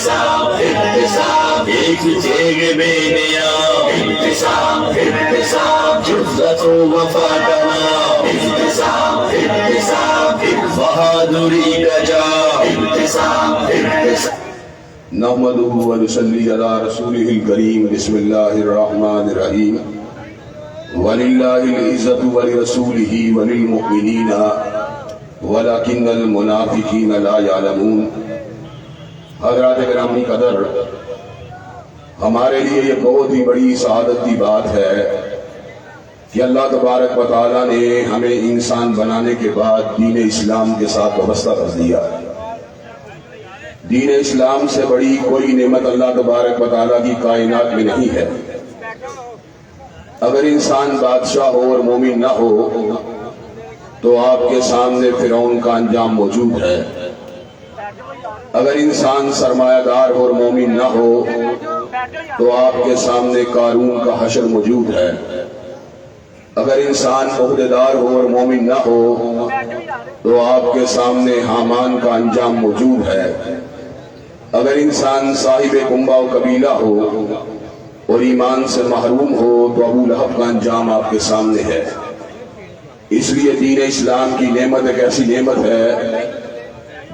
ایک جیگ بے نیام عزت و وفا کا نام بہادری کا جام نحمده ونصلي على رسوله الكريم بسم الله الرحمن الرحيم ولله العزة ولرسوله وللمؤمنين ولكن المنافقين لا يعلمون۔ حضرات گرامی قدر، ہمارے لیے یہ بہت ہی بڑی سعادت کی بات ہے کہ اللہ تبارک و تعالیٰ نے ہمیں انسان بنانے کے بعد دین اسلام کے ساتھ وابستہ کر دیا۔ دین اسلام سے بڑی کوئی نعمت اللہ تبارک و تعالیٰ کی کائنات میں نہیں ہے۔ اگر انسان بادشاہ ہو اور مومن نہ ہو تو آپ کے سامنے فرعون کا انجام موجود ہے۔ اگر انسان سرمایہ دار ہو اور مومن نہ ہو تو آپ کے سامنے قارون کا حشر موجود ہے۔ اگر انسان عہدیدار ہو اور مومن نہ ہو تو آپ کے سامنے حامان کا انجام موجود ہے۔ اگر انسان صاحب کنبہ و قبیلہ ہو اور ایمان سے محروم ہو تو ابو لہب کا انجام آپ کے سامنے ہے۔ اس لیے دین اسلام کی نعمت ایک ایسی نعمت ہے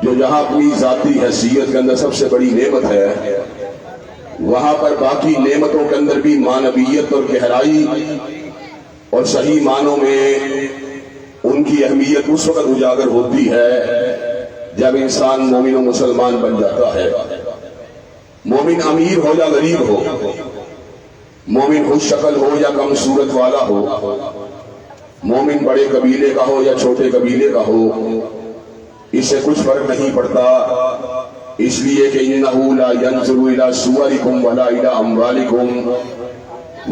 جو جہاں اپنی ذاتی حیثیت کے اندر سب سے بڑی نعمت ہے، وہاں پر باقی نعمتوں کے اندر بھی معنویت اور گہرائی اور صحیح معنوں میں ان کی اہمیت اس وقت اجاگر ہوتی ہے جب انسان مومن و مسلمان بن جاتا ہے۔ مومن امیر ہو یا غریب ہو، مومن خوش شکل ہو یا کم صورت والا ہو، مومن بڑے قبیلے کا ہو یا چھوٹے قبیلے کا ہو، اس سے کچھ فرق نہیں پڑتا، اس لیے کہ انہ لا ينظر الى صورکم ولا الى اموالکم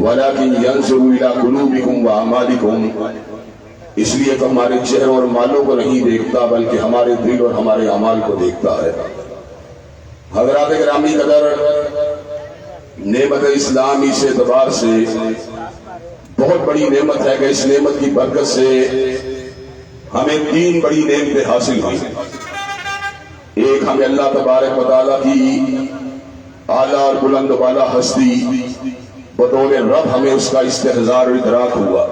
ولكن ينظر الى قلوبکم واعمالکم۔ اس لیے کہ ہمارے چہروں اور مالوں کو نہیں دیکھتا بلکہ ہمارے دل اور ہمارے اعمال کو دیکھتا ہے۔ حضرات گرامی قدر، نعمت اسلام اس اعتبار سے بہت بڑی نعمت ہے کہ اس نعمت کی برکت سے ہمیں تین بڑی نعمتیں حاصل ہوئی۔ ایک، ہمیں اللہ تبارک و تعالیٰ کی اعلیٰ اور بلند والا ہستی بطور رب ہمیں اس کا استحضار و ادراک ہوا۔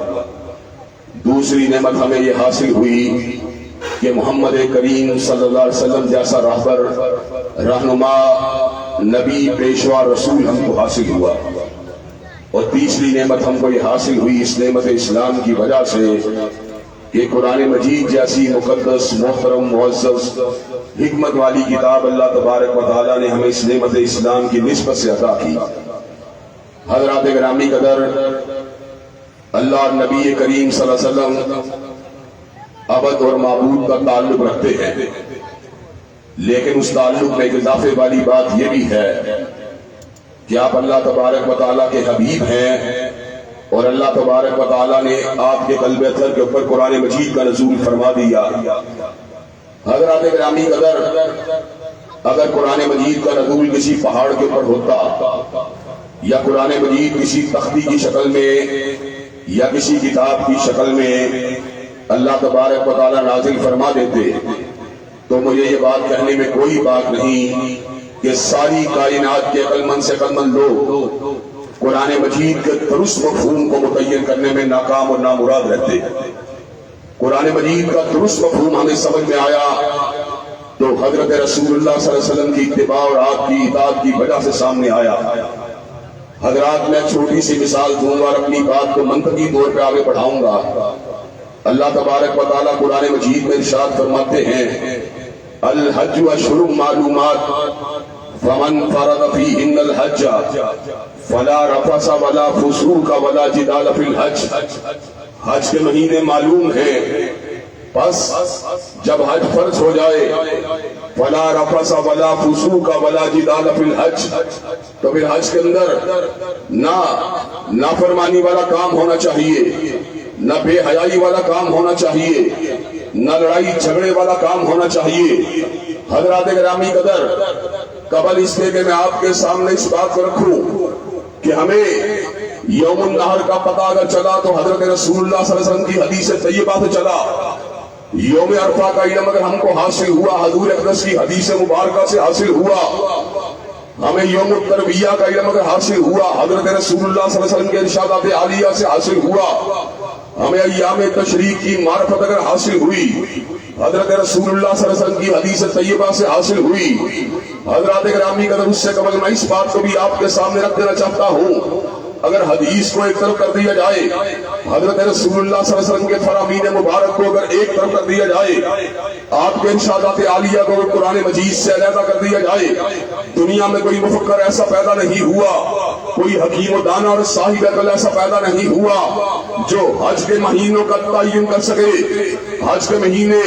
دوسری نعمت ہمیں یہ حاصل ہوئی کہ محمد کریم صلی اللہ علیہ وسلم جیسا راہبر، رہنما، نبی، پیشوا، رسول ہم کو حاصل ہوا۔ اور تیسری نعمت ہم کو یہ حاصل ہوئی اس نعمت اسلام کی وجہ سے کہ قرآن مجید جیسی مقدس، محترم، معزز، حکمت والی کتاب اللہ تبارک و تعالیٰ نے ہمیں اس نعمت اسلام کی نسبت سے عطا کی۔ حضرات گرامی قدر، اللہ اور نبی کریم صلی اللہ علیہ وسلم عبد اور معبود کا تعلق رکھتے ہیں، لیکن اس تعلق میں ایک اضافے والی بات یہ بھی ہے کہ آپ اللہ تبارک و تعالیٰ کے حبیب ہیں، اور اللہ تبارک و تعالیٰ نے آپ کے قلب اطہر کے اوپر قرآن مجید کا نزول فرما دیا۔ حضرات گرامی قدر، اگر قرآن مجید کا نزول کسی پہاڑ کے اوپر ہوتا یا قرآن مجید کسی تختی کی شکل میں یا کسی کتاب کی شکل میں اللہ تبارک و تعالیٰ نازل فرما دیتے تو مجھے یہ بات کہنے میں کوئی بات نہیں کہ ساری کائنات کے عقل مند سے عقل مند لوگ قرآن مجید کے درست مفہوم کو متعین کرنے میں ناکام اور نامراد رہتے۔ قرآن مجید کا درست مفہوم ہمیں سمجھ میں آیا تو حضرت رسول اللہ صلی اللہ علیہ وسلم کی اتباع اور آپ کی اطاعت کی وجہ سے سامنے آیا۔ حضرات، میں چھوٹی سی مثال دوں گا اور اپنی بات کو منطقی طور پہ آگے بڑھاؤں گا۔ اللہ تبارک و تعالیٰ قرآن مجید میں ارشاد فرماتے ہیں، الحج اشہر معلومات فمن فرض فیہن الحج فلا رفث ولا فسوق ولا جدال فی الحج۔ حج کے مہینے معلوم ہیں، بس جب حج فرض ہو جائے فلا رفث ولا فسوق ولا جدال فی الحج، تو پھر حج کے اندر نہ نافرمانی والا کام ہونا چاہیے، نہ بے حیائی والا کام ہونا چاہیے، نہ لڑائی جھگڑے والا کام ہونا چاہیے۔ حضرات گرامی قدر، قبل اس کے کہ میں آپ کے سامنے اس بات کو رکھوں کہ ہمیں یوم النحر کا پتہ اگر چلا تو حضرت رسول اللہ صلی اللہ علیہ وسلم کی حدیث طیبہ سے چلا۔ یوم عرفہ کا علم اگر ہم کو حاصل ہوا حضور اقدس کی حدیث مبارکہ سے حاصل ہوا ہمیں یوم التربیہ کا علم اگر حاصل ہوا حضرت رسولullah صلی اللہ علیہ وسلم کے ارشادات عالیہ سے حاصل ہوا، ہمیں ایام تشریق کی معرفت اگر حاصل ہوئی، حضرت رسولullah صلی اللہ علیہ وسلم کی حدیث طیبہ سے حاصل ہوئی، حضرات گرامی قدر، اس سے قبل میں اس بات کو بھی آپ کے سامنے رکھ دینا چاہتا ہوں، اگر حدیث کو ایک طرف کر دیا جائے، حضرت رسولullah صلی اللہ علیہ وسلم کے فرامین مبارک کو اگر ایک طرف کر دیا جائے، آپ کے ارشادات عالیہ کو قرآن مجید سے علیحدہ کر دیا جائے، دنیا میں کوئی مفکر ایسا پیدا نہیں ہوا، کوئی حکیم و دانا اور صاحب عقل ایسا پیدا نہیں ہوا جو حج کے مہینوں کا تعین کر سکے۔ حج کے مہینے،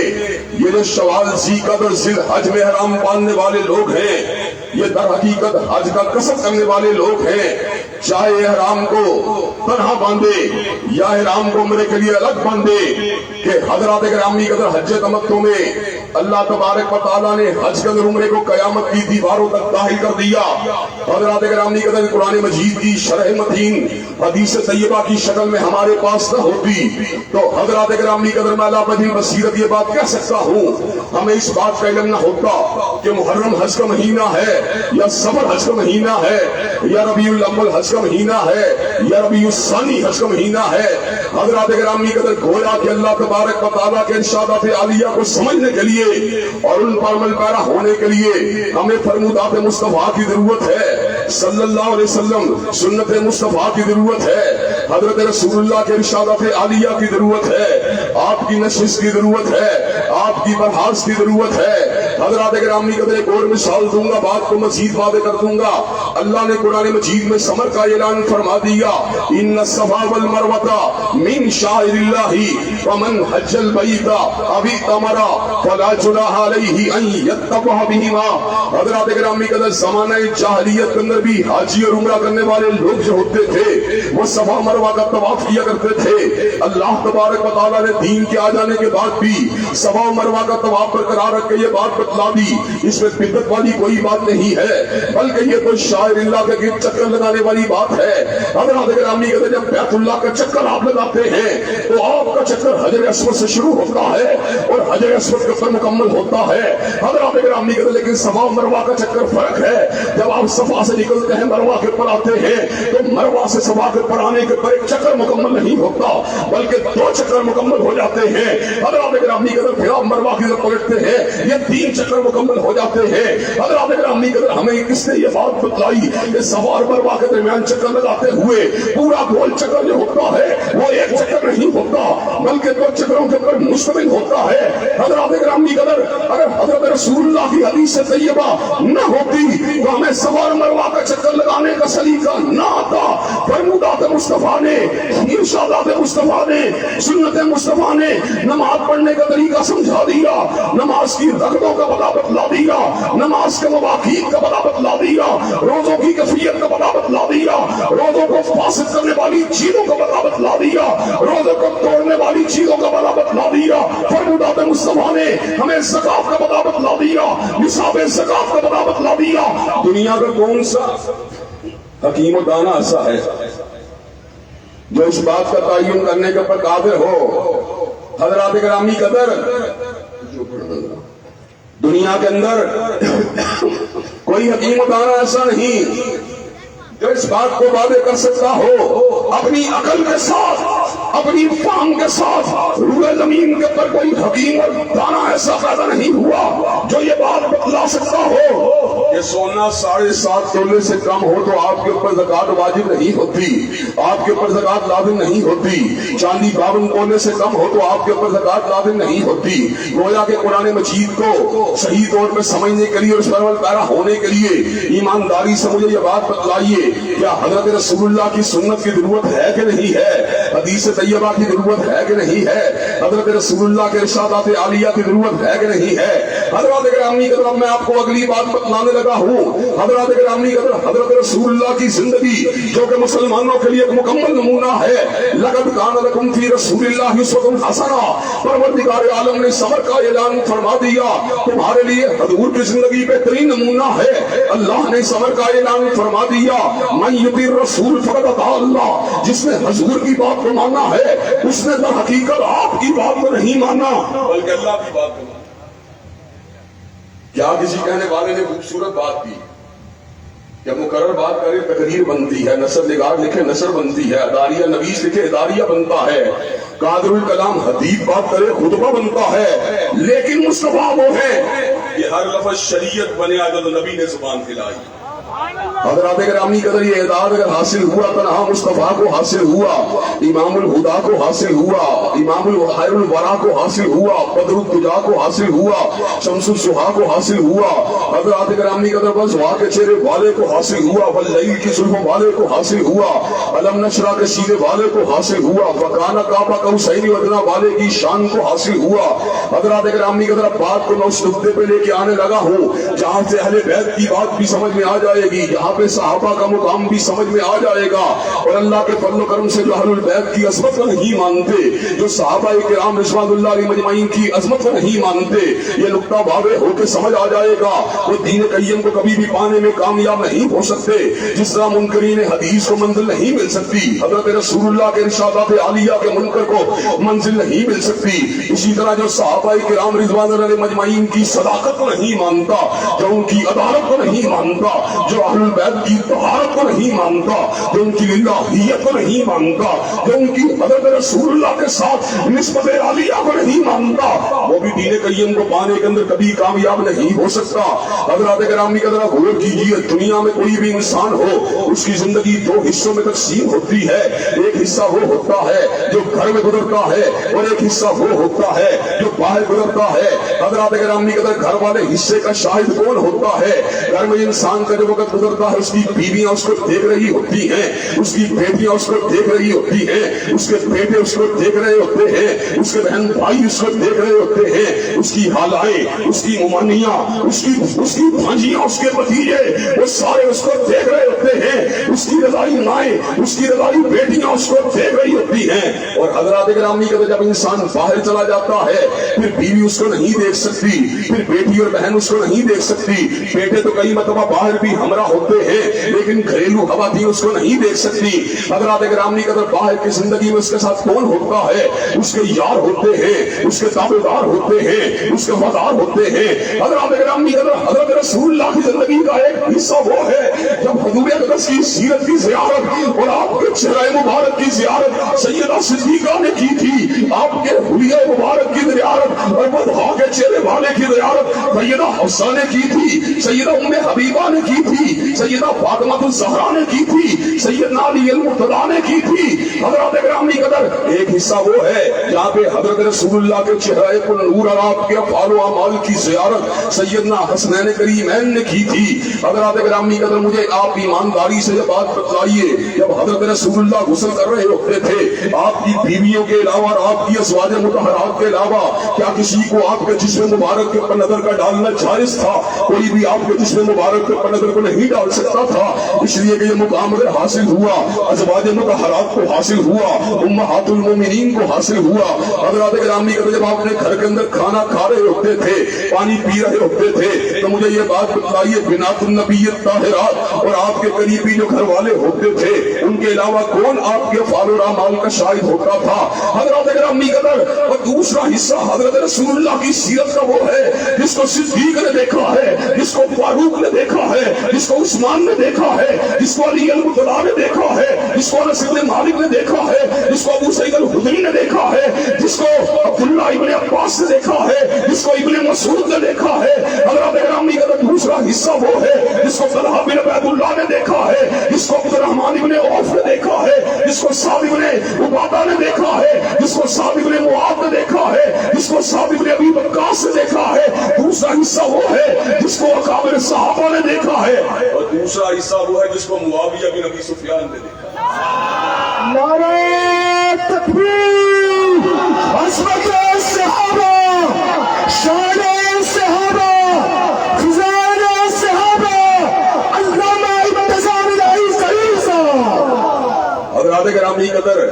یہ جو شوال، ذیقعدہ اور ذی الحج میں احرام باندھنے والے لوگ ہیں، یہ در حقیقت حج کا قصد کرنے والے لوگ ہیں، چاہے احرام کو تنہا باندھے یا احرام کو عمرے کے لیے الگ باندھے، کہ حضرات گرامی قدر حج تمتع میں اللہ تبارک و تعالیٰ نے حج کے اندر عمرے کو قیامت کی دیواروں تک داخل کر دیا۔ حضرات گرامی قدر قرآن مجید کی شرح متین حدیث طیبہ کی شکل میں ہمارے پاس نہ ہوتی تو حضرات گرامی قدر میں اللہ بدین بصیرت یہ بات کہہ سکتا ہوں، ہمیں اس بات کا علم نہ ہوتا کہ محرم حج کا مہینہ ہے یا صفر حج کا مہینہ ہے یا ربیع الاول حج کا مہینہ ہے یا ربیع الثانی حج کا مہینہ ہے۔ حضرات گرامی قدر گویا کہ اللہ تبارک و تعالیٰ کے ارشادات عالیہ کو سمجھنے کے لیے اور ان پر عمل پیرا ہونے کے لیے ہمیں فرمودات مصطفیٰ کی ضرورت ہے، صلی اللہ علیہ وسلم، سنت مصطفیٰ کی ضرورت ہے، حضرت رسولullah کے ارشادات عالیہ کی ضرورت ہے، آپ کی نشست کی ضرورت ہے، آپ کی برحاست کی ضرورت ہے۔ حضرات گرامی قدر ایک اور مثال دوں گا، بات کو مزید واضح کر دوں گا۔ اللہ نے قرآن مجید میں ثمر کا اعلان فرما دیا، ان الصفا والمروہ من شعائر اللہ فمن حج البیت او اعتمر فلا جناح علیہ ان یطوف بہما۔ حضرات گرامی قدر زمانہ جاہلیت کے اندر بھی حاجی اور عمرہ کرنے والے لوگ جو ہوتے تھے وہ صفا مروہ کا طواف کیا کرتے تھے۔ اللہ تبارک و تعالیٰ نے دین کے آ جانے کے بعد بھی صفا و مروہ کا طواف برقرار رکھ کے یہ بات بتلا دی، اس میں بدعت والی کوئی بات نہیں ہے، بلکہ یہ تو شاعر اللہ کے گرد چکر لگانے والی بات ہے۔ حضرات گرامی قدر جب بیت اللہ کا چکر آپ لگاتے ہیں تو آپ کا چکر حجر اسود سے شروع ہوتا ہے اور حجر اسود کے پر مکمل ہوتا ہے۔ حضرات گرامی قدر لیکن صفا و مروہ کا چکر فرق ہے، جب آپ صفا سے نکلتے ہیں مروہ کے پر آتے ہیں تو مروہ سے صفا کے پر آنے کے پر ایک چکر مکمل نہیں ہوتا بلکہ دو چکر مکمل ہو جاتے ہیں۔ حضرات گرامی قدر پھر آپ مروہ کی طرف پلٹتے ہیں، یہ تین چکر مکمل ہو جاتے ہیں۔ حضرات گرامی قدر ہمیں کس نے یہ بات بتلائی کہ صفا اور مروہ کے درمیان چکر لگاتے ہوئے پورا گول چکر جو ہوتا ہے وہ ایک چکر نہیں ہوتا بلکہ دو چکروں کے پر مشتمل ہوتا ہے۔ حضرات گرامی قدر اگر حضرت رسولullah کی حدیث طیبہ نہ ہوتی تو ہمیں صفا اور مروہ کا چکر لگانے کا سلیقہ نہ آتا۔ فرمودات مصطفیٰ نے، ارشادات مصطفیٰ نے، سنت مصطفیٰ نے نماز پڑھنے کا طریقہ سمجھا دیا، نماز کی رکعتوں کا پتہ بتلا دیا، نماز کے مواقیت کا پتہ بتلا دیا، روزوں کی کیفیت کا پتہ بتلا دیا، روزوں کو فاسد کرنے والی چیزوں کا پتہ بتلا دیا، روزوں کو توڑنے والی چیزوں کا پتہ بتلا دیا۔ فرمودات مصطفیٰ نے ہمیں زکات کا پتہ بتلا دیا، نصاب زکات کا پتہ بتلا دیا۔ دنیا کا کون سا حکیم و دانا ایسا ہے جو اس بات کا تعین کرنے کے پر قادر ہو؟ حضرات گرامی قدر دنیا کے اندر کوئی حکیم و دانا ایسا نہیں جو اس بات کو واضح کر سکتا ہو اپنی عقل کے ساتھ، اپنی فہم کے ساتھ۔ روح زمین کے پر کوئی حکیم اور دانا ایسا پیدا نہیں ہوا جو یہ بات بتلا سکتا ہو کہ سونا 7.5 تولے سے کم ہو تو آپ کے اوپر زکات واجب نہیں ہوتی، آپ کے اوپر زکات لازم نہیں ہوتی، چاندی 52 تولے سے کم ہو تو آپ کے اوپر زکات لازم نہیں ہوتی۔ گویا کہ قرآن مجید کو صحیح طور پہ سمجھنے کے لیے اور اس پر عمل پیرا ہونے کے لیے ایمانداری سے مجھے یہ بات بتلائیے، کیا حضرت رسولullah کی سنت کی ضرورت ہے کہ نہیں ہے؟ حدیث طیبہ کی ضرورت ہے کہ نہیں ہے؟ حضرت رسولullah کے ارشادات عالیہ کی ضرورت ہے کہ نہیں ہے؟ حضرات گرامی قدر میں آپ کو اگلی بات بتلانے لگا ہوں۔ حضرات گرامی قدر حضرت رسولullah کی زندگی جو کہ مسلمانوں کے لیے ایک مکمل نمونہ ہے، لقد کان لکم فی رسول اللہ اسوۃ حسنہ، پروردگار عالم نے صبر کا اعلان فرما دیا تمہارے لیے حضور کی زندگی بہترین نمونہ ہے۔ اللہ نے صبر کا اعلان فرما دیا، من یطیع الرسول فقد اطاع اللہ، جس نے حضور کی بات کو مانا ہے اس نے در حقیقت آپ کی بات کو نہیں مانا بلکہ اللہ کی بات کو مانا۔ کیا کسی کہنے والے نے خوبصورت بات کی جب مقرر بات کرے تقریر بنتی ہے، نثر نگار لکھے نثر بنتی ہے، اداریہ نویس لکھے اداریہ بنتا ہے، قادر الکلام حدیث بات کرے خطبہ بنتا ہے، لیکن مصطفیٰ وہ ہے کہ ہر لفظ شریعت بنے آ جو نبی نے زبان کھلائی۔ حضرات گرامی قدر یہ اعداد اگر حاصل ہوا تنہا مصطفیٰ کو حاصل ہوا، امام الہدا کو حاصل ہوا، امام خیر الورا کو حاصل ہوا، بدر الدجا کو حاصل ہوا، شمس السحا کو حاصل ہوا، حضرات گرامی قدر بس وا کے چہرے والے کو حاصل ہوا، واللیل کی زلف والے کو حاصل ہوا، علم نشرہ کے سینے والے کو حاصل ہوا، وکانا کعبہ قوسین ادنیٰ والے کی شان کو حاصل ہوا۔ حضرات گرامی قدر بات کو میں اس نقطے پہ لے کے آنے لگا ہوں جہاں سے اہل بیت کی بات بھی سمجھ میں آ جائے گی، جہاں پہ صحابہ کا مقام بھی سمجھ میں آ جائے گا، اور اللہ کے فضل و کرم سے جو اہل البیت کی عظمت کو نہیں مانتے، جو صحابہ کرام رضوان اللہ علیہ مجمعین کی عظمت کو نہیں مانتے، یہ نقطہ واضح ہو کے سمجھ آ جائے گا وہ دین قیم کو کبھی بھی پانے میں کامیاب نہیں ہو سکتے، جس طرح منکرین حدیث کو منزل نہیں مل سکتی، حضرت رسول اللہ کے ارشادات عالیہ کے منکر کو منزل نہیں مل سکتی، اسی طرح جو صحابہ کرام رضوان اللہ علیہ مجمعین کی صداقت کو نہیں مانتا، جو ان کی عدالت کو نہیں مانتا، جو اہل البیت کی طہارت کو نہیں مانتا، جو ان کی الہیت کو نہیں مانتا، جو ان کی حضرت رسول اللہ کے ساتھ نسبت عالیہ کو نہیں مانتا، وہ بھی دین قیم کو پانے کے اندر کبھی کامیاب نہیں ہو سکتا۔ حضرات گرامی کا ذرا غور کیجیے، دنیا میں کوئی بھی انسان ہو اس کی زندگی دو حصوں میں تقسیم ہوتی ہے، ایک حصہ وہ ہوتا ہے جو گھر میں گزرتا ہے اور ایک حصہ وہ ہوتا ہے جو باہر گزرتا ہے۔ حضرات گرامی کا گھر والے حصے کا شاہد کون ہوتا ہے؟ گھر میں انسان کا جو وقت گزرتا ہے اس کی بیویاں اس کو دیکھ رہی ہوتی ہیں، اس کی بیٹیاں اس کو دیکھ رہی ہوتی ہیں، اس کے بیٹے اس کو دیکھ رہے ہوتے ہیں، اس کے بہن بھائی اس کو دیکھ رہے ہوتے ہیں، اس کی خالائیں، اس کی ممانیاں، اس کی بھانجیاں، اس کے بھتیجے وہ سارے اس کو دیکھ رہے ہوتے ہیں، اس کی رضائی مائیں، اس کی رضائی بیٹیاں اس کو دیکھ رہی ہوتی ہیں۔ اور حضرات گرامی کا جب انسان باہر چلا جاتا ہے پھر بیوی اس کو نہیں دیکھ سکتی، پھر بیٹی اور بہن اس کو نہیں دیکھ سکتی، بیٹے تو کئی مرتبہ باہر بھی ہمراہ ہوتے ہیں لیکن گھریلو خواتین اس کو نہیں دیکھ سکتی۔ حضرات گرامی کا باہر کی زندگی میں اس کے ساتھ کون ہوتا ہے؟ اس کے یار ہوتے ہیں، اس کے تابع دار ہوتے ہیں، اس کے وفادار ہوتے ہیں۔ حضرات گرامی کا حضرت رسول اللہ کی زندگی کا ایک حصہ وہ ہے جب حضور اقدس کی سیرت کی زیارت اور آپ کے چہرہ مبارک کی زیارت سیدہ صدیقہ نے کی تھی، آپ کے حلیہ مبارک کی زیارت اور بدھا کے چہرے والے کی زیارت سیدہ حفصہ نے کی تھی، سیدہ ام حبیبہ نے کی تھی، سیدہ فاطمہ الزہرا نے کی تھی، سیدنا علی المرتضیٰ نے کی تھی۔ حضرات گرامی قدر ایک حصہ وہ ہے جہاں پہ حضرت رسول اللہ کے چہرے پر نور اور آپ کے افعال و اعمال کی زیارت سیدنا حسنین کریمین نے کی تھی۔ حضرات گرامی قدر مجھے آپ ایمانداری سے یہ بات بتلائیے، جب حضرت رسول اللہ غسل کر رہے ہوتے تھے آپ کی بیویوں کے علاوہ اور آپ کی ازواج مطہرات کے علاوہ کیا کسی کو آپ کے جسم مبارک کے اوپر نظر کا ڈالنا جائز تھا؟ کوئی بھی آپ کے جسم مبارک کے اوپر نظر کو نہیں ڈال سکتا تھا، اس لیے کہ یہ مقام اگر حاصل ہوا ازواج مطہرات کو حاصل ہوا، امہات المومنین کو حاصل ہوا۔ حضرات گرامی کا جب آپ اپنے گھر کے اندر کھانا کھا رہے ہوتے تھے، پانی پی رہے ہوتے تھے، تو مجھے یہ بات بتلائیے بنات النبی الطاہرات اور آپ کے قریبی جو گھر والے ہوتے تھے ان کے علاوہ کون آپ کے افعال و اعمال کا شاہد ہوتا تھا؟ حضرات گرامی قدر اور دوسرا حصہ حضرت رسول اللہ کی سیرت کا وہ ہے جس کو صدیق نے دیکھا ہے، جس کو فاروق نے دیکھا ہے، جس کو عثمان نے دیکھا ہے، جس کو علی المرتضیٰ نے دیکھا ہے، جس کو انس بن مالک نے دیکھا ہے، جس کو ابو سعید الخدری نے دیکھا ہے، جس کو عبداللہ ابن عباس نے دیکھا ہے، جس کو ابن مسعود نے دیکھا ہے۔ حضرات گرامی کا دوسرا حصہ وہ ہے جس کو طلحہ بن عبید اللہ نے دیکھا ہے، جس کو عبد الرحمن ابن عوف نے دیکھا ہے، جس کو سعد ابن عبادہ نے دیکھا ہے، جس کو سعد ابن معاذ نے دیکھا ہے، جس کو سعد ابن ابی وقاص نے دیکھا ہے۔ دوسرا حصہ وہ ہے جس کو اکابر صحابہ نے دیکھا ہے، اور دوسرا حصہ وہ ہے جس کو معاویہ بن ابی سفیان نے دیکھا۔ نعرہ تکبیر، عظمت صحابہ، شان صحابہ، خزان صحابہ، علامہ ابتسام الہی صحیح صاحب۔ حضرات گرامی قدر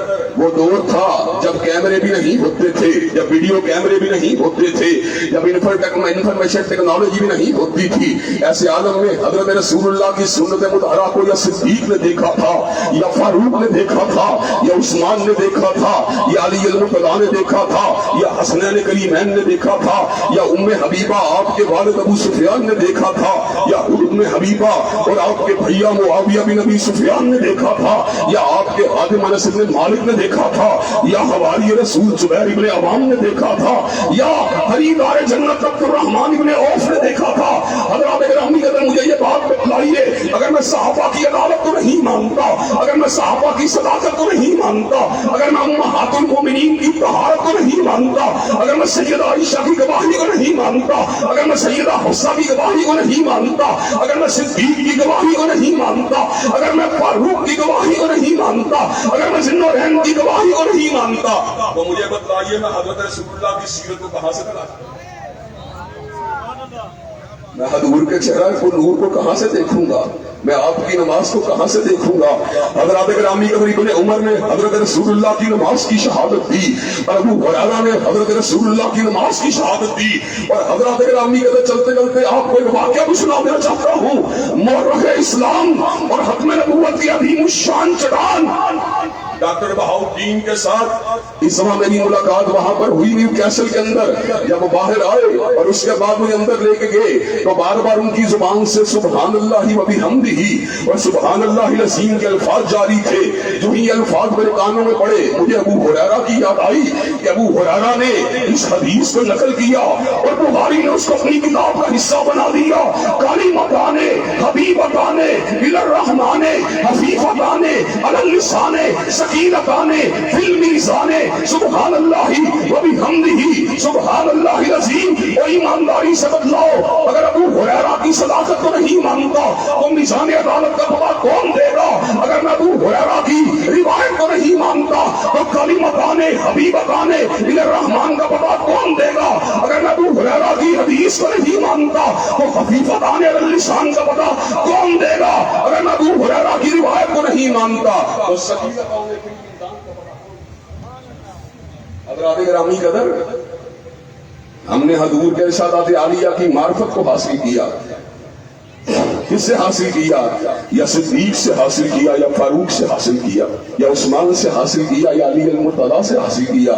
وہ دور تھا جب کیمرے بھی نہیں ہوتے تھے، جب ویڈیو کیمرے بھی نہیں ہوتے تھے، جب انفارمیشن ٹیکنالوجی بھی نہیں ہوتی تھی۔ ایسے عالم میں حضرت رسول اللہ کی سنت مطہرہ کو یا صدیق نے دیکھا تھا، یا فاروق نے دیکھا تھا، یا عثمان نے دیکھا تھا، یا علی المرتضیٰ نے دیکھا تھا، یا حسنین کریمین نے دیکھا تھا، یا ام حبیبہ آپ کے والد ابو سفیان نے دیکھا تھا، یا ام حبیبہ اور آپ کے بھیا معاویہ بن ابی سفیان نے دیکھا تھا، یا آپ کے خادم انس بن مالک نے دیکھا تھا، یا حواری رسول زبیر بن عوام نے دیکھا تھا، یا خریدار جنت عبد الرحمن بن عوف نے دیکھا تھا۔ حضرات گرامی اگر مجھے یہ بات بتلائیے، اگر میں صحابہ کی عدالت کو نہیں مانتا، اگر میں صحابہ کی صداقت کو نہیں مانتا، اگر میں امہات المومنین کی طہارت کو نہیں مانتا، اگر میں سیدہ عائشہ کی گواہی کو نہیں مانتا، اگر میں سیدہ حفصہ کی گواہی کو نہیں مانتا، اگر میں صدیق کی گواہی کو نہیں مانتا، اگر میں فاروق کی گواہی کو نہیں مانتا، اگر میں ذوالنورین کی گواہی کو نہیں مانتا، تو مجھے بتلائیے میں حضرت رسول اللہ کی سیرت کو کہاں سے تلاش؟ میں حضور کے چہرہ کو نور کو کہاں سے دیکھوں گا؟ میں آپ کی نماز کو کہاں سے دیکھوں گا؟ حضرات گرامی ابن عمر نے حضرت رسول اللہ کی نماز کی شہادت دی، اور ابو ہریرہ نے حضرت رسول اللہ کی نماز کی شہادت دی، اور حضرات گرامی چلتے چلتے آپ کو ایک واقعہ بھی سنا دینا چاہتا ہوں۔ مورخ اسلام اور ختم نبوت کی عظیم الشان چٹان ڈاکٹر بہاؤالدین کے ساتھ اس وقت میری ملاقات وہاں پر ہوئی نیو کیسل کے اندر۔ جب وہ باہر آئے اور اس کے بعد مجھے اندر لے کے گئے تو بار بار ان کی زبان سے سبحان اللہ و بحمدہ اور سبحان اللہ العظیم کے الفاظ جاری تھے۔ جو ہی الفاظ میرے کانوں میں پڑے مجھے ابو ہریرہ کی یاد آئی کہ ابو ہریرہ نے اس حدیث کو نقل کیا اور بخاری نے اس کو اپنی کتاب کا حصہ بنا دیا۔ کلمتان حبیبتان الی الرحمن خفیفتان علی اللسان سکینتان فی المیزان سبحان اللہ و بحمدہ سبحان اللہ العظیم۔ اور ایمانداری سے بتلاؤ، اگر ابو ہریرہ کی صداقت کو نہیں مانتا تو میزان عدالت کا پتہ کون دے گا؟ اگر میں ابو ہریرہ کی روایت کو نہیں مانتا تو کلمتان حبیبتان الی الرحمن کا پتہ کون دے گا؟ اگر میں ابو ہریرہ کی حدیث کو نہیں مانتا تو خفیفتان علی اللسان کا پتہ کون دے گا؟ اگر میں ابو ہریرہ کی روایت کو نہیں مانتا تو سکینتان حضرات گرامی قدر، ہم نے حضور کے ارشادات عالیہ کی معرفت کو حاصل کیا۔ کس سے حاصل کیا؟ یا صدیق سے حاصل کیا، یا فاروق سے حاصل کیا، یا عثمان سے حاصل کیا، یا علی المرتضیٰ سے حاصل کیا،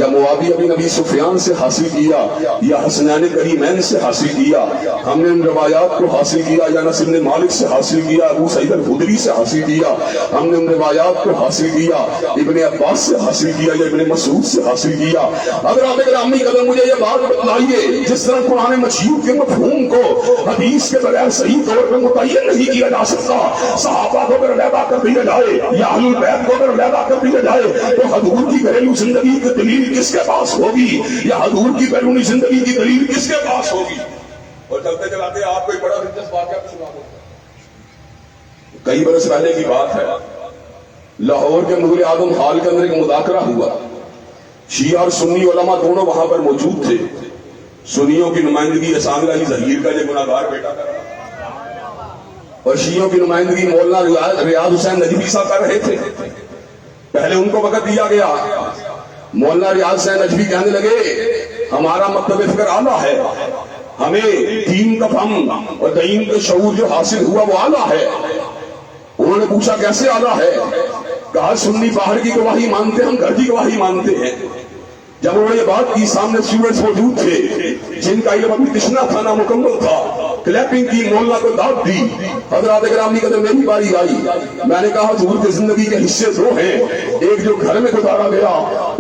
یا معاویہ بن ابی سفیان سے حاصل کیا، یا حسنین کریمین سے حاصل کیا۔ ہم نے ان روایات کو حاصل کیا، یا انس بن مالک سے حاصل کیا، ابو سعید الخدری سے حاصل کیا۔ ہم نے ان روایات کو حاصل کیا، ابن عباس سے حاصل کیا، یا ابن مسعود سے حاصل کیا۔ اگر آپ گرامی قدر مجھے یہ بات بتلائیے، جس طرح قرآن مجید کے مفہوم کو حدیث کے بغیر صحیح طور پر متعین نہیں کیا جا سکتا، صحابہ کو اگر علیحدہ کر دیا جائے یا اہل بیت کو اگر علیحدہ کر دیا جائے تو حضور کی گھریلو زندگی کی دلیل کس کے پاس ہوگی، یا حضور کی بیرونی زندگی کی دلیل کس کے پاس ہوگی؟ اور چلتے چلاتے آپ کو ایک بڑا دلچسپ واقعہ سنا دوں۔ کئی برس پہلے کی بات ہے، لاہور کے نور اعظم ہال کے اندر ایک مذاکرہ ہوا۔ شیعہ اور سنی علماء دونوں وہاں پر موجود تھے۔ سنیوں کی نمائندگی احسان علی ظہیر کا جو گناہگار بیٹا کر رہا اور شیعوں کی نمائندگی مولانا ریاض حسین نجفی صاحب کر رہے تھے۔ پہلے ان کو وقت دیا گیا، مولانا ریاض حسین نجفی کہنے لگے ہمارا مطلب فکر اعلیٰ ہے، ہمیں دین کا فہم اور دین کا شعور جو حاصل ہوا وہ اعلیٰ ہے۔ انہوں نے پوچھا کیسے اعلیٰ ہے؟ کہا سنی باہر کی گواہی مانتے، ہم گھر کی گواہی مانتے ہیں۔ جب انہوں نے یہ بات کی، سامنے اسٹوڈنٹس موجود تھے جن کا علم ابھی تشنا تھا، نامکمل تھا، کلیپنگ کی، مولانا کو داد دی۔ حضرات گرامی قدر میری باری آئی، میں نے کہا حضور کی زندگی کے حصے دو ہیں، ایک جو گھر میں گزارا گیا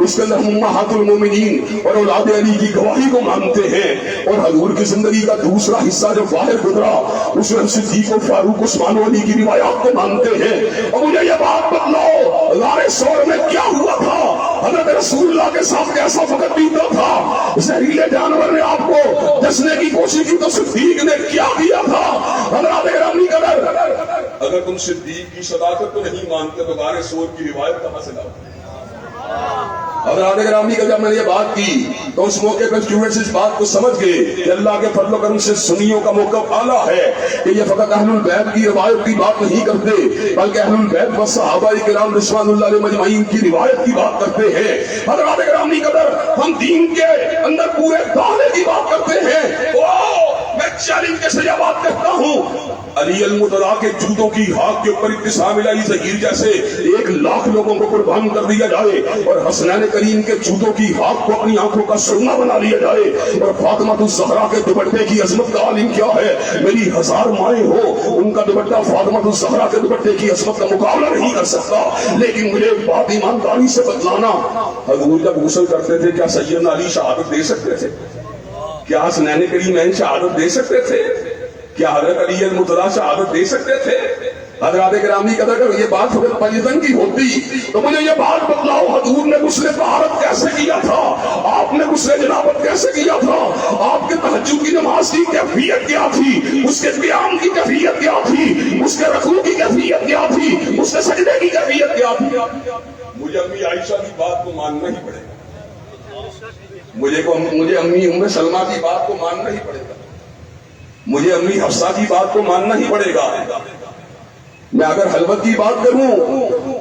اس کے اندر ہم امہات المومنین اور اولاد علی کی گواہی کو مانتے ہیں، اور حضور کی زندگی کا دوسرا حصہ جو باہر گزرا اس میں ہم صدیق و فاروق عثمان و علی کی روایات کو مانتے ہیں۔ اور مجھے یہ بات بتلاؤ غار ثور میں کیا ہوا تھا؟ حضرت رسول اللہ کے ساتھ کیسا وقت بیتا تھا؟ زہریلے جانور نے آپ کو ڈسنے کی کوشش کی تو صدیق نے کیا کیا تھا؟ حضرات گرامی قدر، اگر تم صدیق کی صداقت کو نہیں مانتے تو غار ثور کی روایت کہاں سے لاؤ؟ حضرات گرامی کا جب میں نے یہ بات کی تو اس موقع پر اسٹوڈنٹس اس بات کو سمجھ گئے کہ اللہ کے فضل و کرم سے سنیوں کا موقف اعلیٰ ہے کہ یہ فقط اہل البیت کی روایت کی بات نہیں کرتے بلکہ اہل البیت و صحابہ کرام رضوان اللہ علیہ مجمعین کی روایت کی بات کرتے ہیں. حضرات گرامی قدر ہم دین کے اندر پورے دعوے کی بات کرتے ہیں. میں چیلنج کے ساتھ یہ بات کہتا ہوں علی المرتضیٰ کے جوتوں کی ہاک کے اوپر اتسام الہی ظہیر جیسے 1,00,000 لوگوں کو قربان کر دیا جائے اور حسنین کریم کے جوتوں کی ہاک کو اپنی آنکھوں کا سرنا بنا لیا جائے اور فاطمہ الزہرا کے دوپٹے کی عظمت کا عالم کیا ہے. میری 1000 مائیں ہو ان کا دوپٹہ فاطمہ الزہرا کے دوپٹے کی عظمت کا مقابلہ نہیں کر سکتا. لیکن مجھے ایک بات ایمانداری سے بتلانا حضور جب غسل کرتے تھے کیا سیدنا علی شہادت دے سکتے تھے؟ کیا حسنین کریم شہادت دے سکتے تھے؟ کیا حضرت علی المرتضیٰ شہادت دے سکتے تھے؟ حضرات گرامی قدر اگر یہ بات حضرت پنجتن کی ہوتی تو مجھے یہ بات بتلاؤ حضور نے غسل طہارت کیسے کیا تھا؟ آپ نے غسل جنابت کیسے کیا تھا؟ آپ کے تہجد کی نماز کی کیفیت کیا تھی؟ اس کے قیام کی کیفیت کیا تھی؟ اس کے رکوع کی کیفیت کیا تھی؟ اس کے سجدے کی کیفیت کیا تھی؟ مجھے امی عائشہ کی بات کو ماننا ہی پڑے گا. مجھے امی ام سلمہ کی بات کو ماننا ہی پڑے گا. مجھے امی حفصہ کی بات کو ماننا ہی پڑے گا. میں اگر خلوت کی بات کروں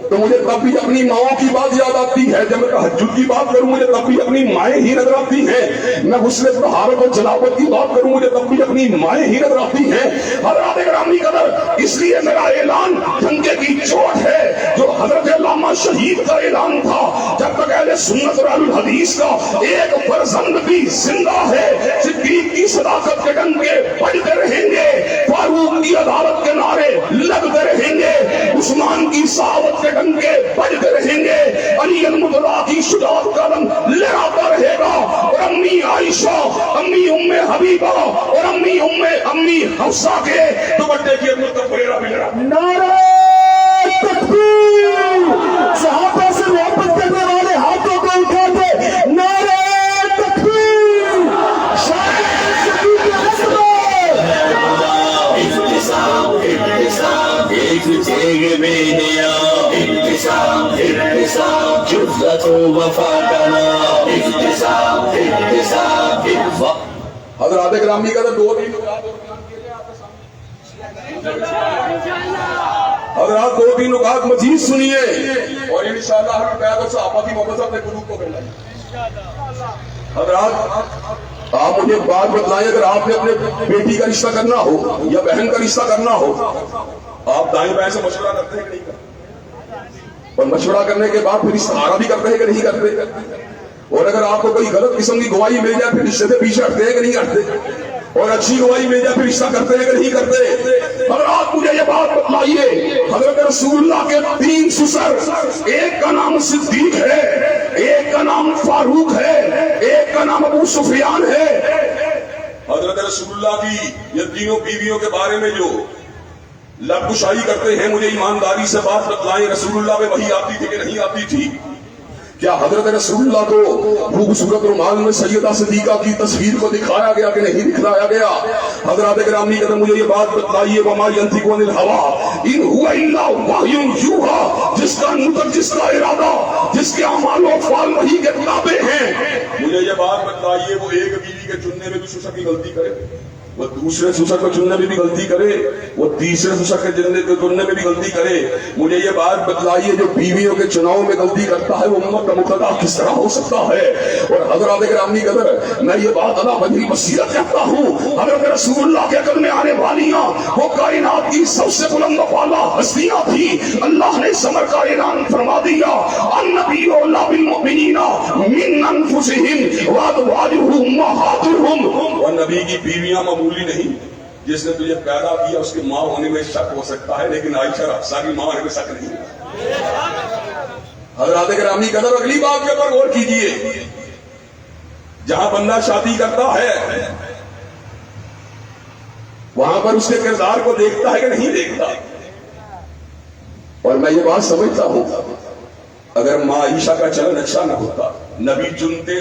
تو مجھے تب بھی اپنی ماؤں کی بات یاد آتی ہے. جب میں تہجد کی بات کروں مجھے تب بھی اپنی مائیں ہی نظر آتی ہیں. میں غسل طہارت اور جنابت کی بات کروں مجھے تب بھی اپنی مائیں ہی نظر آتی ہیں. حضرات گرامی قدر اس لیے میرا اعلان ڈنکے کی چوٹ ہے جو حضرت علامہ شہید کا اعلان تھا. جب تک اہل سنت اور اہل الحدیث کا ایک فرزند بھی زندہ ہے صدیق کی صداقت کے ڈنکے بجتے رہیں گے. فاروق کی عدالت کے نعرے لگتے رہیں گے. عثمان کی صحابت کے ڈنکے بجتے رہیں گے. علی المرتضیٰ کی شجاعت کا رنگ لہراتا رہے گا. اور امی عائشہ امی ام حبیبہ اور امی حفصہ کے دوپٹے کی عظمت کا پھیرا بھی لہراتا. نعرہ تکبیر. صحابہ سے محبت کرنے والے ہاتھوں کو اٹھا دے. نعرہ تکبیر. شان صدیق اکبر. ایک تیغ بے نیا جفت و وفا کا نام. حضرات گرامی کا حضرات 2-3 نکات مزید سنیے اور انشاءاللہ ہم پیدا صحابہ کی محبت اپنے قلوب کو پھیلائیں. حضرات آپ مجھے ایک بات بتلائیں اگر آپ نے اپنے بیٹی کا رشتہ کرنا ہو یا بہن کا رشتہ کرنا ہو آپ دائیں بائیں سے مشورہ کرتے ہیں کہ نہیں کرتے؟ اور مشورہ کرنے کے بعد پھر استخارہ بھی کرتے ہیں کہ نہیں کرتے؟ اور اگر آپ کو کوئی غلط قسم کی گواہی مل جائے پھر رشتے سے پیچھے ہٹتے ہیں کہ نہیں ہٹتے؟ اور اچھی گواہی مل جائے پھر رشتہ کرتے ہیں کہ نہیں کرتے؟ اگر آپ مجھے یہ بات بتلائیے حضرت رسول اللہ کے 3 سسر ایک کا نام صدیق ہے ایک کا نام فاروق ہے ایک کا نام ابو سفیان ہے. حضرت رسول اللہ کی یہ تینوں بیویوں کے بارے میں جو لب کشائی کرتے ہیں مجھے ایمانداری سے بات بتلائیں رسول اللہ میں وحی آتی تھی کہ نہیں آتی تھی؟ کیا حضرت رسول اللہ کو خوبصورت رومال میں سیدہ صدیقہ کی تصویر کو دکھایا گیا کہ نہیں دکھلایا گیا؟ حضرات گرامی قدر مجھے یہ بات بتلائیے وما ينطق عن الهوى ان هو الا وحی یوحی. جس کا نطق جس کا ارادہ جس کے اعمال و افعال وحی کے تابع ہیں. مجھے یہ بات بتلائیے وہ ایک بیوی کے چننے میں بھی سسر کی غلطی کرے وہ دوسرے سسر کو چننے میں بھی غلطی کرے وہ تیسرے سسر کے چننے میں بھی غلطی کرے. مجھے یہ بات بتلائیے جو بیویوں کے چناؤ میں غلطی کرتا ہے وہ امت کا مقتدا کس طرح ہو سکتا ہے؟ اور حضرات گرامی قدر میں یہ بات اللہ بنی بصیرت کہتا ہوں حضرت رسول اللہ کے قدم میں آنے والیاں وہ کائنات کی سب سے بلند و بالا ہستیاں تھی. اللہ نے سمر کا اعلان فرما دیا النبی اولی بالمؤمنین من انفسہم وازواجہ امہاتہم. اور نبی کی بیویاں معمولی نہیں. جس نے تجھے پیدا کیا اس کی ماں ہونے میں شک ہو سکتا ہے لیکن عائشہ حفصہ کی ماں ہونے میں شک نہیں. حضرات گرامی قدر اگلی بات کے اوپر غور کیجئے. جہاں بندہ شادی کرتا ہے وہاں پر اس کے کردار کو دیکھتا ہے کہ نہیں دیکھتا؟ اور میں یہ بات سمجھتا ہوں اگر ماں عائشہ کا چلن اچھا نہ ہوتا نبی چنتے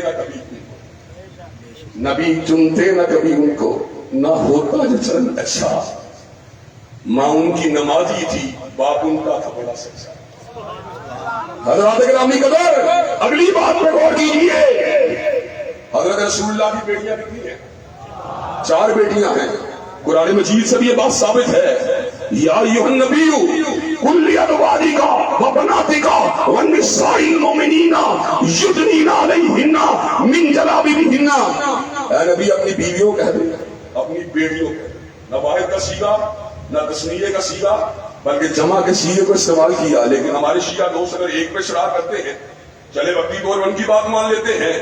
نہ کبھی ان کو نہ ہوتا جو چلن اچھا. ماں ان کی نمازی تھی باپ ان کا تھا بڑا سچا. حضرات گرامی قدر اگلی بات پہ غور کیجیے. حضرت رسول اللہ کی بیٹیاں کتنی ہیں؟ 4 بیٹیاں ہیں. قرآن مجید سے بھی یہ بات ثابت ہے. یا ایھا النبی قل لازواجک وبناتک والنساء المؤمنین یدنین علیہن من جلابیبہن. اے نبی اپنی بیویوں کہہ دیں, اپنی بیٹیوں کہہ دیں. نہ واحد کا صیغہ نہ تثنیہ کا صیغہ بلکہ جمع کے صیغے کو استعمال کیا. لیکن ہمارے شیعہ دوست اگر ایک پہ شرار کرتے ہیں, چلے وقتی طور پر ان کی بات مان لیتے ہیں,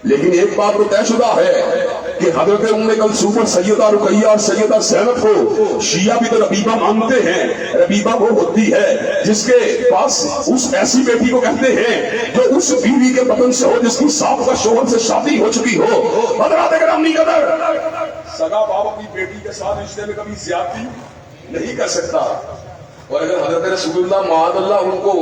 لیکن ایک بات تو طے شدہ ہے کہ حضرت ام کلثوم اور سیدہ رقیہ اور سیدہ زینب کو شیعہ بھی تو ربیبہ مانتے ہیں. ربیبہ وہ ہوتی ہے جس کے پاس اس ایسی بیٹی کو کہتے ہیں جو اس بیوی کے بدن سے ہو جس کی سابقہ شوہر سے شادی ہو چکی ہو. حضرات گرامی قدر سگا باپ اپنی بیٹی کے ساتھ رشتے میں کبھی زیادتی نہیں کر سکتا. اور اگر حضرت رسول اللہ معاذ اللہ ان کو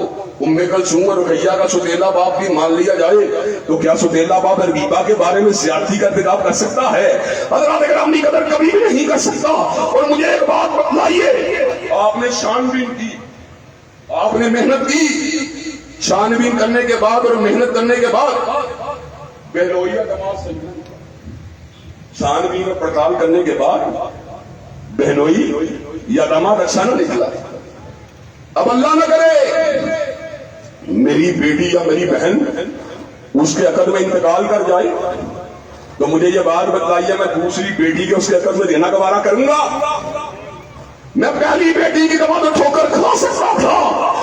ام کلثوم اور رقیہ کا ستیلا باپ بھی مان لیا جائے تو کیا ستیلا باپ ربیبہ کے بارے میں زیادتی کا ارتکاب کر سکتا ہے؟ حضرات گرامی قدر کبھی بھی نہیں کر سکتا. اور مجھے ایک بات بتلائیے, آپ نے چھان بین کی, آپ نے محنت کی, چھان بین کرنے کے بعد اور محنت کرنے کے بعد بہلوئی دماغ صحیح نہیں. چھان بین اور پڑتال کرنے کے بعد بہنوئی یا داماد اچھا نہ نکلا. اب اللہ نہ کرے میری بیٹی یا میری بہن اس کے عقد میں انتقال کر جائے تو مجھے یہ بات بتائیے, میں دوسری بیٹی کے اس کے عقد میں دینا گوارا کروں گا؟ میں پہلی بیٹی کی دوا تو ٹھوکر کھا سکتا تھا,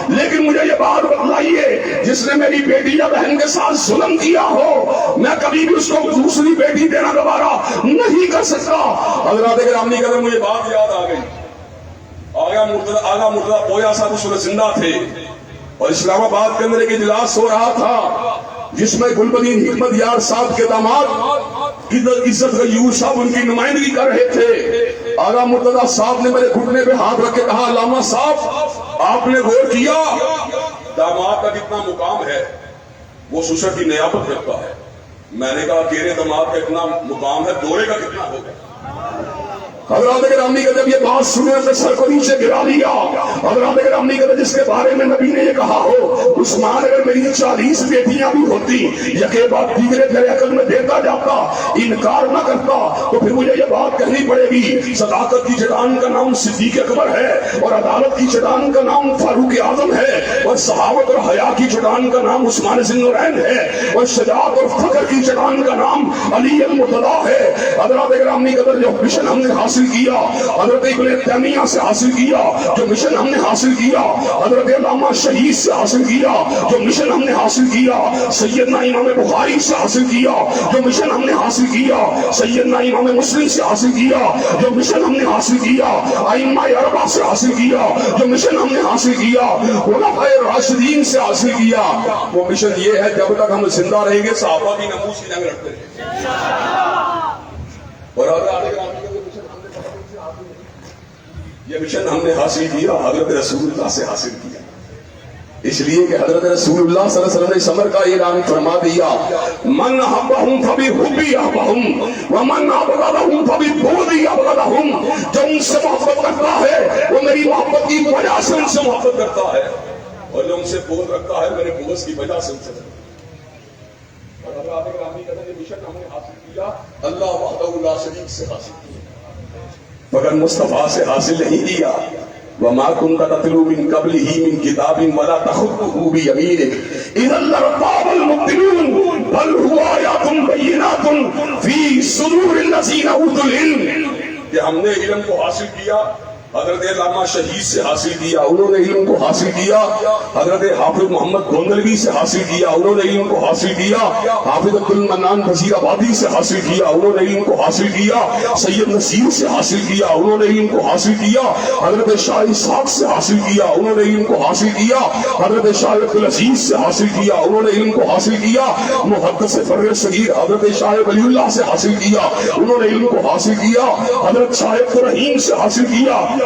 لیکن مجھے یہ بات بتلائیے جس نے میری بیٹی یا بہن کے ساتھ ظلم کیا ہو میں کبھی بھی اس کو دوسری بیٹی دینا گوارا نہیں کر سکتا. حضرات گرامی قدر مجھے بات یاد آ گئی. آغا مرتضی پویا صاحب اس وقت زندہ تھے اور اسلام آباد کے اندر ایک اجلاس ہو رہا تھا جس میں گلبدین حکمت یار صاحب کے داماد عزت غیور صاحب ان کی نمائندگی کر رہے تھے. آغا مرتضی صاحب نے میرے گھٹنے پہ ہاتھ رکھ کے کہا, علامہ صاحب آپ نے غور کیا داماد کا کتنا مقام ہے, وہ سسر کی نیابت کرتا ہے. میں نے کہا تیرے داماد کا اتنا مقام ہے, دورے کا کتنا ہوگا؟ حضرات گرامی کا جب یہ بات سنے تو سر کو نیچے گرا لیا. حضرات گرامی کا جس کے بارے میں نبی نے یہ کہا ہو, عثمان اگر میری 40 بیٹیاں بھی ہوتی یکے بعد دیگرے تیرے عقد میں دیتا جاتا, انکار نہ کرتا, تو پھر مجھے یہ بات کہنی پڑے گی صداقت کی چٹان کا نام صدیق اکبر ہے اور عدالت کی چٹان کا نام فاروق اعظم ہے اور صحابت اور حیا کی چٹان کا نام عثمان ذی النورین ہے اور شجاعت اور فخر کی چٹان کا نام علی المرتضیٰ ہے. حضرات گرامی قدر جو مشن ہم نے حاصل کیا, حضرت ابن تیمیہ سے حاصل کیا, جو مشن ہم نے حاصل کیا حضرت علامہ شہید سے حاصل کیا, جو مشن ہم نے حاصل کیا سیدنا امام بخاری سے حاصل کیا, جو مشن ہم نے حاصل کیا سیدنا امام مسلم سے حاصل کیا, جو مشن ہم نے حاصل کیا ائمہ اربعہ سے حاصل کیا, جو مشن ہم نے حاصل کیا خلفائے راشدین سے حاصل کیا. وہ مشن یہ ہے جب تک ہم زندہ رہیں گے صحابہ کی ناموس کی جنگ لڑتے رہیں. اور یہ مشن ہم نے حاصل کیا حضرت رسول اللہ سے حاصل کیا, اس لیے کہ حضرت رسول اللہ صلی اللہ علیہ وسلم نے سمر کا اعلان فرما دیا, من احبہم فبحبی احبہم ومن ابغضہم فببغضی ابغضہم. جو ان سے محبت کرتا ہے وہ میری محبت کی وجہ سے ان سے محبت کرتا ہے, اور جو ان سے بغض رکھتا ہے میرے بغض کی وجہ سے ان سے. اور حضرات گرامی کہتے ہیں مشن ہم نے حاصل کیا اللہ وحدہ لا شریک سے حاصل کیا, مگر مصطفیٰ سے حاصل نہیں کیا. وَمَا كُنْتَ تَتْلُو مِنْ قَبْلِهِ مِنْ كِتَابٍ وَلَا تَخُطُّهُ بِيَمِينِكَ إِذًا لَّارْتَابَ الْمُبْطِلُونَ بَلْ هُوَ آيَاتٌ بَيِّنَاتٌ فِي صُدُورِ الَّذِينَ أُوتُوا الْعِلْمَ. کہ ہم نے علم کو حاصل کیا حضرت علامہ شہید سے حاصل کیا, انہوں نے علم کو حاصل کیا. حضرت حافظ محمد گوندلوی سے حاصل کیا, انہوں نے علم کو حاصل کیا. حافظ عبد المنان وزیر آبادی سے حاصل کیا, انہوں نے علم کو حاصل کیا. سید نصیر سے حاصل کیا, انہوں نے علم کو حاصل کیا. حضرت شاہ اسحاق سے حاصل کیا, انہوں نے علم کو حاصل کیا. حضرت شاہ عبدالعزیز سے حاصل کیا, انہوں نے علم کو حاصل کیا. محدث فر صغیر حضرت شاہ ولی اللہ سے حاصل کیا, انہوں نے علم کو حاصل کیا. حضرت شاہ عبدالرحیم سے حاصل کیا,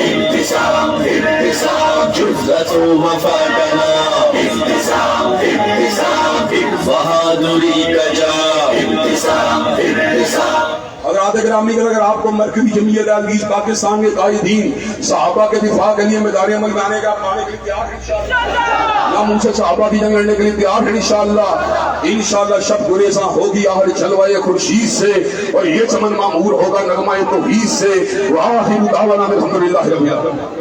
ابتسام ابتسام جرأت وفاقنا ابتسام ابتسام بہادری کا جام ابتسام ابتسام حضرات گرامی، اگر آپ کو مرکزی جمعیت عزیز پاکستان کے قائدین صحابہ کے دفاع کے لیے میدان عمل میں آنے کا پانے کے لیے تیار ہیں انشاءاللہ، یا منہ سے صحابہ کی جنگ لڑنے کے لیے تیار ہیں انشاءاللہ شب گریزاں ہوگی آہر جلوہ خورشید سے، اور یہ چمن معمور ہوگا نغمہ توحید سے۔ وآخر دعوانا الحمدللہ رب العالمین۔